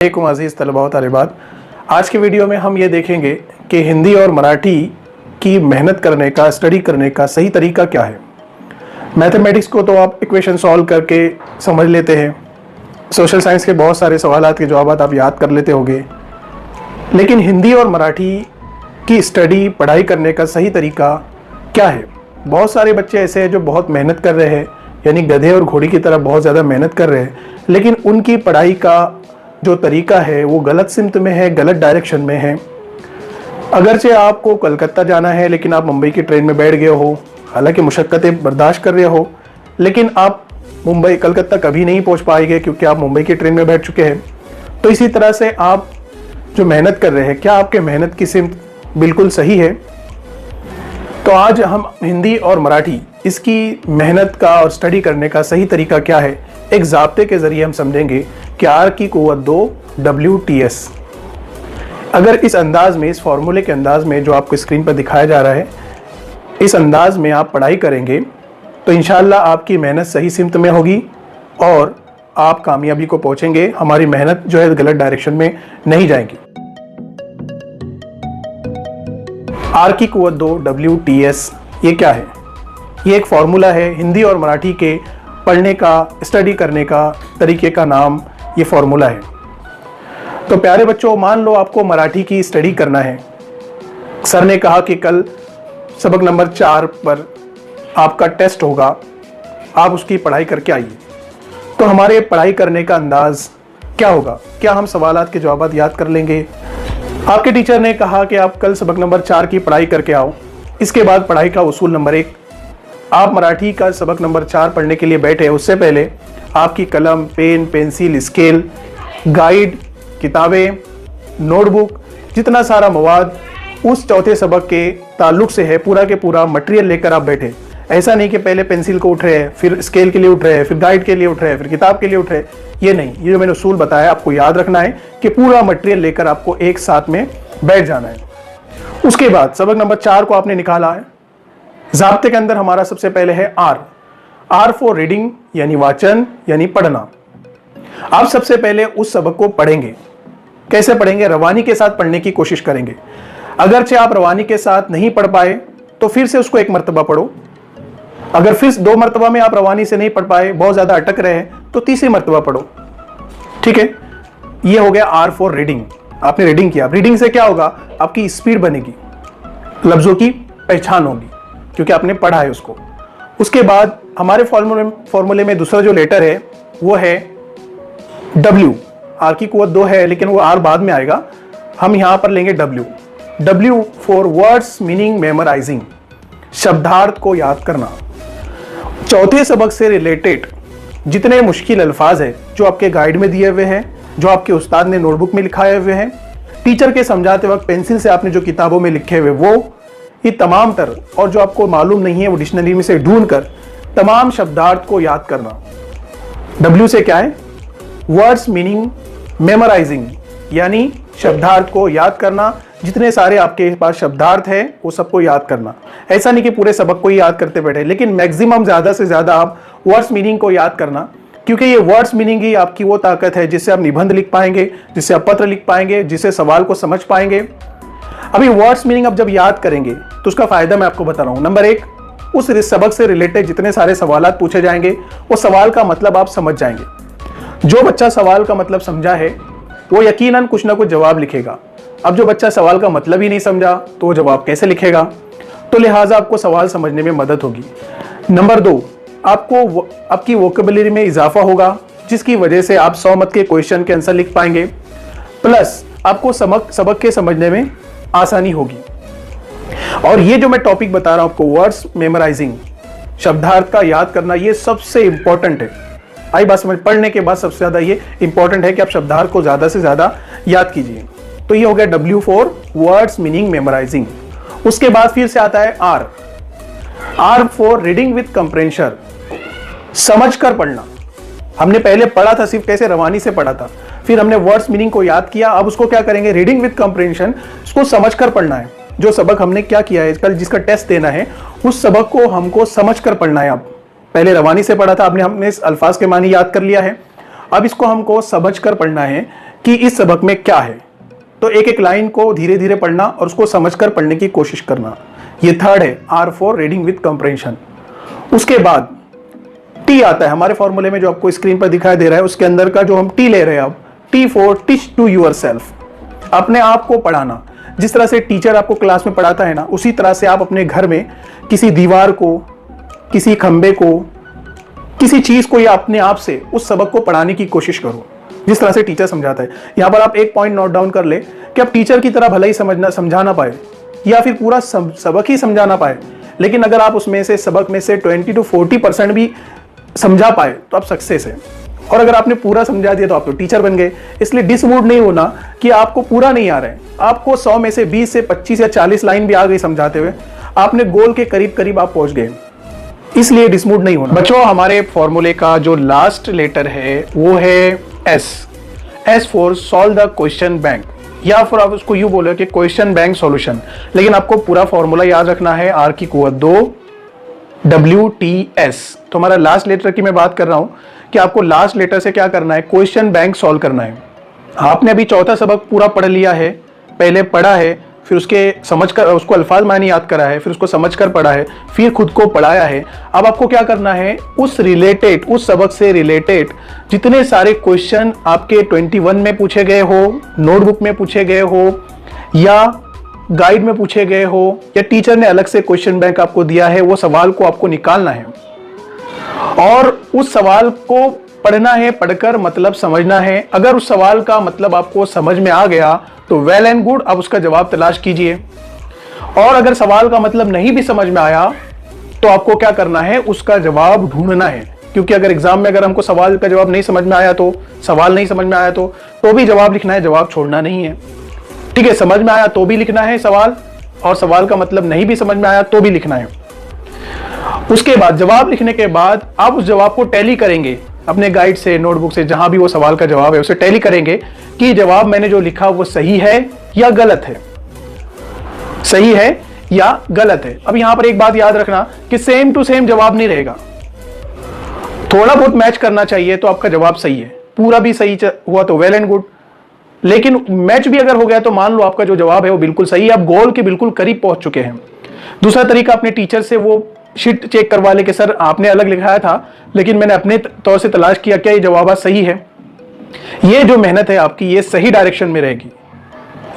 वालेकुम अज़ीज़ तलबा व तालिबात। आज के वीडियो में हम ये देखेंगे कि हिंदी और मराठी की मेहनत करने का, स्टडी करने का सही तरीका क्या है। मैथमेटिक्स को तो आप इक्वेशन सॉल्व करके समझ लेते हैं, सोशल साइंस के बहुत सारे सवालात के जवाब आप याद कर लेते होंगे, लेकिन हिंदी और मराठी की स्टडी, पढ़ाई करने का सही तरीका क्या है। बहुत सारे बच्चे ऐसे हैं जो बहुत मेहनत कर रहे हैं, यानी गधे और घोड़ी की तरह बहुत ज़्यादा मेहनत कर रहे हैं, लेकिन उनकी पढ़ाई का जो तरीका है वो गलत सिमत में है, गलत डायरेक्शन में है। अगरचे आपको कलकत्ता जाना है लेकिन आप मुंबई की ट्रेन में बैठ गए हो, हालांकि मुशक्क़तें बर्दाश्त कर रहे हो, लेकिन आप मुंबई कलकत्ता कभी नहीं पहुंच पाएंगे क्योंकि आप मुंबई की ट्रेन में बैठ चुके हैं। तो इसी तरह से आप जो मेहनत कर रहे हैं, क्या आपके मेहनत की सिमत बिल्कुल सही है। तो आज हम हिंदी और मराठी इसकी मेहनत का और स्टडी करने का सही तरीका क्या है, एक ज़ाब्ते के ज़रिए हम समझेंगे कि R की क़ुव्वत 2 WTS। अगर इस अंदाज में, इस फार्मूले के अंदाज में जो आपको स्क्रीन पर दिखाया जा रहा है, इस अंदाज में आप पढ़ाई करेंगे तो इंशाअल्लाह आपकी मेहनत सही सिमत में होगी और आप कामयाबी को पहुंचेंगे। हमारी मेहनत जो है गलत डायरेक्शन में नहीं जाएगी। R की क़ुव्वत 2 WTS ये क्या है? ये एक फार्मूला है, हिंदी और मराठी के पढ़ने का, स्टडी करने का तरीके का नाम ये फार्मूला है। तो प्यारे बच्चों, मान लो आपको मराठी की स्टडी करना है। सर ने कहा कि कल सबक नंबर 4 पर आपका टेस्ट होगा, आप उसकी पढ़ाई करके आइए। तो हमारे पढ़ाई करने का अंदाज क्या होगा? क्या हम सवालात के जवाब याद कर लेंगे? आपके टीचर ने कहा कि आप कल सबक नंबर 4 की पढ़ाई करके आओ, इसके बाद पढ़ाई का उसूल नंबर 1। आप मराठी का सबक नंबर 4 पढ़ने के लिए बैठे, उससे पहले आपकी कलम, पेन, पेंसिल, स्केल, गाइड, किताबें, नोटबुक, जितना सारा मवाद उस चौथे सबक के ताल्लुक से है, पूरा के पूरा मटेरियल लेकर आप बैठे। ऐसा नहीं कि पहले पेंसिल को उठ रहे हैं, फिर स्केल के लिए उठ रहे हैं, फिर गाइड के लिए उठ रहे हैं, फिर किताब के लिए उठ रहे हैं। ये नहीं, ये जो मैंने उसूल बताया आपको याद रखना है कि पूरा मटेरियल लेकर आपको एक साथ में बैठ जाना है। उसके बाद सबक नंबर 4 को आपने निकाला है। ज़ाब्ते के अंदर हमारा सबसे पहले है R फॉर रीडिंग, यानी वाचन, यानी पढ़ना। आप सबसे पहले उस सबक को पढ़ेंगे। कैसे पढ़ेंगे? रवानी के साथ पढ़ने की कोशिश करेंगे। अगरचे आप रवानी के साथ नहीं पढ़ पाए तो फिर से उसको 1 मरतबा पढ़ो। अगर फिर 2 मरतबा में आप रवानी से नहीं पढ़ पाए, बहुत ज्यादा अटक रहे हैं, तो 3री मरतबा पढ़ो। ठीक है, ये हो गया R फॉर रीडिंग। आपने रीडिंग किया। रीडिंग से क्या होगा? आपकी स्पीड बनेगी, लफ्जों की पहचान होगी, क्योंकि आपने पढ़ा है उसको। उसके बाद हमारे फॉर्मूले में दूसरा जो लेटर है वो है W। R की क़ुव्वत 2 है, लेकिन वो R बाद में आएगा। हम यहां पर लेंगे W for words meaning memorising, शब्दार्थ को याद करना। चौथे सबक से रिलेटेड जितने मुश्किल अल्फाज है जो आपके गाइड में दिए हुए हैं, जो आपके उस्ताद ने नोटबुक में लिखाए हुए हैं, टीचर के समझाते वक्त पेंसिल से आपने जो किताबों में लिखे हुए वो, ये तमाम तर, और जो आपको मालूम नहीं है वो डिक्शनरी में से ढूंढ कर तमाम शब्दार्थ को याद करना। W से क्या है? वर्ड्स मीनिंग मेमोराइजिंग, यानी शब्दार्थ को याद करना। जितने सारे आपके पास शब्दार्थ है वो सबको याद करना। ऐसा नहीं कि पूरे सबक को ही याद करते बैठे, लेकिन मैक्सिमम ज्यादा से ज्यादा आप वर्ड्स मीनिंग को याद करना, क्योंकि ये वर्ड्स मीनिंग ही आपकी वो ताकत है जिससे आप निबंध लिख पाएंगे, जिससे आप पत्र लिख पाएंगे, जिससे सवाल को समझ पाएंगे। अभी वर्ड्स मीनिंग अब जब याद करेंगे तो उसका फायदा मैं आपको बता रहा हूं। नंबर 1, उस सबक से रिलेटेड जितने सारे सवालात पूछे जाएंगे वो सवाल का मतलब आप समझ जाएंगे। जो बच्चा सवाल का मतलब समझा है वो यकीनन कुछ ना कुछ जवाब लिखेगा। अब जो बच्चा सवाल का मतलब ही नहीं समझा तो वो जवाब कैसे लिखेगा? तो लिहाजा आपको सवाल समझने में मदद होगी। नंबर 2, आपको आपकी वोकेबलरी में इजाफा होगा, जिसकी वजह से आप 100 मत के क्वेश्चन के आंसर लिख पाएंगे। प्लस आपको सबक के समझने में आसानी होगी। और ये जो मैं टॉपिक बता रहा हूं आपको, वर्ड्स मेमोराइजिंग, शब्दार्थ का याद करना, ये सबसे इंपॉर्टेंट है। आई बात समझ? पढ़ने के बाद सबसे ज्यादा ये इंपॉर्टेंट है कि आप शब्दार्थ को ज्यादा से ज्यादा याद कीजिए। तो ये हो गया W for words meaning memorising. उसके बाद फिर से आता है R for reading with comprehension, समझ कर पढ़ना। हमने पहले पढ़ा था सिर्फ कैसे, रवानी से पढ़ा था, फिर हमने वर्ड्स मीनिंग को याद किया। अब उसको क्या करेंगे? रीडिंग विद कंप्रेंशन, उसको समझ कर पढ़ना है। जो सबक हमने क्या किया है कल, जिसका टेस्ट देना है, उस सबक को हमको समझ कर पढ़ना है। अब पहले रवानी से पढ़ा था, हमने इस अल्फाज के मानी याद कर लिया है। अब इसको हमको समझ कर पढ़ना है कि इस सबक में क्या है। तो एक एक लाइन को धीरे धीरे पढ़ना और उसको समझकर पढ़ने की कोशिश करना। ये थर्ड है, R for reading with compression. उसके बाद T आता है हमारे फॉर्मूले में, जो आपको स्क्रीन पर दिखाई दे रहा है, उसके अंदर का जो हम T ले रहे हैं अब, T for teach to yourself, अपने आप को पढ़ाना। जिस तरह से टीचर आपको क्लास में पढ़ाता है ना, उसी तरह से आप अपने घर में किसी दीवार को, किसी खंबे को, किसी चीज को या अपने आप से उस सबक को पढ़ाने की कोशिश करो जिस तरह से टीचर समझाता है। यहां पर आप एक पॉइंट नोट डाउन कर ले कि आप टीचर की तरह भले ही समझा ना पाए या फिर पूरा सबक ही समझा ना पाए, लेकिन अगर आप उसमें से सबक में से 20 to 40% भी समझा पाए तो आप सक्सेस है। और अगर आपने पूरा समझा दिया तो आप तो टीचर बन गए। इसलिए डिसमूड नहीं होना कि आपको पूरा नहीं आ रहा है, आपको 100 में से 20 से 25 या 40 लाइन भी आ गई समझाते हुए, आपने गोल के करीब करीब आप पहुंच गए, इसलिए डिसमूड नहीं होना। बच्चों, हमारे फॉर्मूले का जो लास्ट लेटर है वो है S for solve the question bank, या फिर आप उसको यूं बोलो कि क्वेश्चन बैंक सॉल्यूशन। लेकिन आपको पूरा फॉर्मूला याद रखना है, R की कुवत 2 WTS। तो हमारा लास्ट लेटर की मैं बात कर रहा हूं कि आपको लास्ट लेटर से क्या करना है, क्वेश्चन बैंक सॉल्व करना है। आपने अभी चौथा सबक पूरा पढ़ लिया है, पहले पढ़ा है, फिर उसके समझकर उसको अल्फाज मायने याद करा है, फिर उसको समझकर पढ़ा है, फिर खुद को पढ़ाया है। अब आपको क्या करना है, उस सबक से रिलेटेड जितने सारे क्वेश्चन आपके 21 में पूछे गए हो, नोटबुक में पूछे गए हो, या गाइड में पूछे गए हो, या टीचर ने अलग से क्वेश्चन बैंक आपको दिया है, वो सवाल को आपको निकालना है और उस सवाल को पढ़ना है, पढ़कर मतलब समझना है। अगर उस सवाल का मतलब आपको समझ में आ गया तो वेल एंड गुड, अब उसका जवाब तलाश कीजिए। और अगर सवाल का मतलब नहीं भी समझ में आया तो आपको क्या करना है, उसका जवाब ढूंढना है। क्योंकि अगर एग्जाम में अगर हमको सवाल का जवाब नहीं समझ में आया तो, सवाल नहीं समझ में आया तो भी जवाब लिखना है, जवाब छोड़ना नहीं है। ठीक है, समझ में आया तो भी लिखना है सवाल, और सवाल का मतलब नहीं भी समझ में आया तो भी लिखना है। उसके बाद जवाब लिखने के बाद आप उस जवाब को टैली करेंगे अपने गाइड से, नोटबुक से, जहां भी वो सवाल का जवाब है उसे टैली करेंगे कि जवाब मैंने जो लिखा वो सही है या गलत है, सही है या गलत है। अब यहां पर एक बात याद रखना कि सेम टू सेम जवाब नहीं रहेगा, थोड़ा बहुत मैच करना चाहिए तो आपका जवाब सही है। पूरा भी सही हुआ तो वेल एंड गुड, लेकिन मैच भी अगर हो गया तो मान लो आपका जो जवाब है वो बिल्कुल सही है, आप गोल के बिल्कुल करीब पहुंच चुके हैं। दूसरा तरीका, अपने टीचर से वो शीट चेक करवा ले कि सर आपने अलग लिखाया था लेकिन मैंने अपने तौर से तलाश किया, क्या ये जवाब सही है। ये जो मेहनत है आपकी, ये सही डायरेक्शन में रहेगी।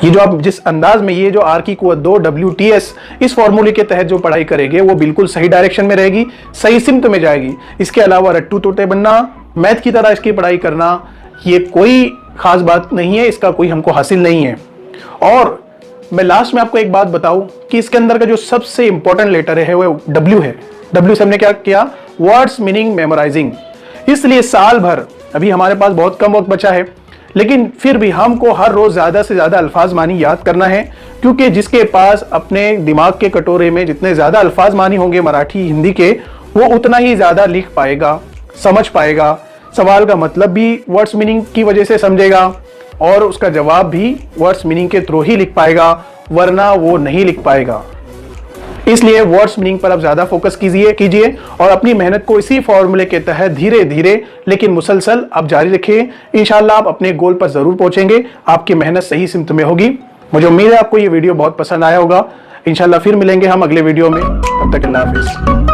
ये जो आप जिस अंदाज में ये जो R की कुवत 2 WTS इस फॉर्मूले के तहत जो पढ़ाई करेंगे वो बिल्कुल सही डायरेक्शन में रहेगी, सही सिमत में जाएगी। इसके अलावा रट्टू तोते बनना, मैथ की तरह इसकी पढ़ाई करना, ये कोई खास बात नहीं है, इसका कोई हमको हासिल नहीं है। और मैं लास्ट में आपको एक बात बताऊं कि इसके अंदर का जो सबसे इंपॉर्टेंट लेटर है वो W है। W से हमने क्या किया, वर्ड्स मीनिंग मेमोराइजिंग। इसलिए साल भर, अभी हमारे पास बहुत कम वक्त बचा है, लेकिन फिर भी हमको हर रोज ज्यादा से ज्यादा अल्फाज मानी याद करना है, क्योंकि जिसके पास अपने दिमाग के कटोरे में जितने ज्यादा अल्फाज मानी होंगे मराठी हिंदी के, वो उतना ही ज्यादा लिख पाएगा, समझ पाएगा, सवाल का मतलब भी वर्ड्स मीनिंग की वजह से समझेगा और उसका जवाब भी वर्ड्स मीनिंग के थ्रू ही लिख पाएगा, वरना वो नहीं लिख पाएगा। इसलिए वर्ड्स मीनिंग पर आप ज्यादा फोकस कीजिए और अपनी मेहनत को इसी फॉर्मूले के तहत धीरे धीरे लेकिन मुसलसल आप जारी रखिए। इंशाल्लाह आप अपने गोल पर जरूर पहुंचेंगे, आपकी मेहनत सही सिमत में होगी। मुझे उम्मीद है आपको ये वीडियो बहुत पसंद आया होगा। इंशाल्लाह फिर मिलेंगे हम अगले वीडियो में, तब तक अल्लाह हाफिज।